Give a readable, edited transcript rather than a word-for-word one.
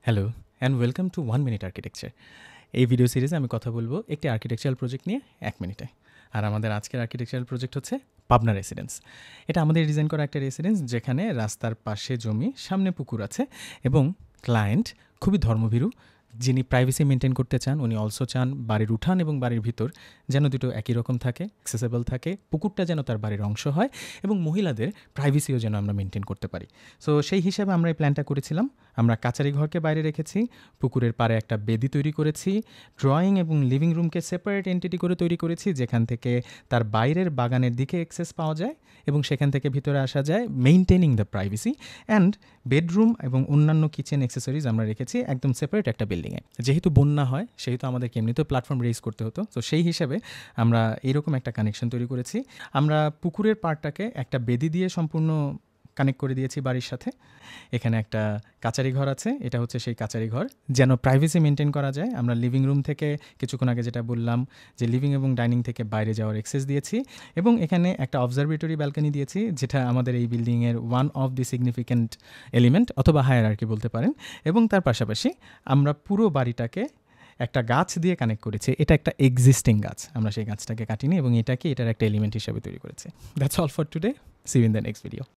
Hello and welcome to 1 minute architecture. এই video সিরিজে আমি কথা বলবো একটি আর্কিটেকচারাল প্রজেক্ট নিয়ে 1 মিনিটে। আর আমাদের আজকের আর্কিটেকচারাল প্রজেক্ট হচ্ছে পাবনা রেসিডেন্স। এটা আমাদের ডিজাইন করা একটা রেসিডেন্স যেখানে রাস্তার পাশে জমি, সামনে পুকুর আছে এবং ক্লায়েন্ট খুবই ধর্মভীরু, যিনি প্রাইভেসি মেনটেন করতে চান। উনি অলসো চান বাড়ির উঠান এবং বাড়ির ভিতর যেন দুটো একই রকম থাকে, অ্যাক্সেসেবল থাকে, পুকুরটা যেন তার বাড়ির অংশ হয় এবং মহিলাদের প্রাইভেসিও যেন আমরা মেনটেন করতে পারি। সো সেই হিসাবে আমরা এই প্ল্যানটা করেছিলাম। আমরা কাচারি ঘরকে বাইরে রেখেছি, পুকুরের পাড়ে একটা বেদি তৈরি করেছি, ড্রয়িং এবং লিভিং রুমকে সেপারেট এন্টিটি করে তৈরি করেছি, যেখান থেকে তার বাইরের বাগানের দিকে অ্যাক্সেস পাওয়া যায় এবং সেখান থেকে ভিতরে আসা যায়, maintaining the privacy. And bedroom এবং অন্যান্য কিচেন অ্যাক্সেসরিজ আমরা রেখেছি একদম সেপারেট একটা বিল্ডিংয়ে। যেহেতু বন্যা হয় সেহেতু আমাদেরকে এমনিতেও প্ল্যাটফর্ম রেজ করতে হতো, তো সেই হিসাবে আমরা এরকম একটা কানেকশন তৈরি করেছি। আমরা পুকুরের পাড়টাকে একটা বেদি দিয়ে সম্পূর্ণ কানেক্ট করে দিয়েছি বাড়ির সাথে। এখানে একটা কাচারি ঘর আছে, এটা হচ্ছে সেই কাচারি ঘর, যেন প্রাইভেসি মেনটেন করা যায়। আমরা লিভিং রুম থেকে কিছুক্ষণ আগে যেটা বললাম যে লিভিং এবং ডাইনিং থেকে বাইরে যাওয়ার অ্যাক্সেস দিয়েছি এবং এখানে একটা অবজারভেটরি ব্যালকনি দিয়েছি, যেটা আমাদের এই বিল্ডিংয়ের one of the significant element অথবা হায়ারার্কি বলতে পারেন। এবং তার পাশাপাশি আমরা পুরো বাড়িটাকে একটা গাছ দিয়ে কানেক্ট করেছি। এটা একটা এক্সিস্টিং গাছ, আমরা সেই গাছটাকে কাটিনি এবং এটাকে এটার একটা এলিমেন্ট হিসাবে তৈরি করেছি। That's all for today, see you in the next video.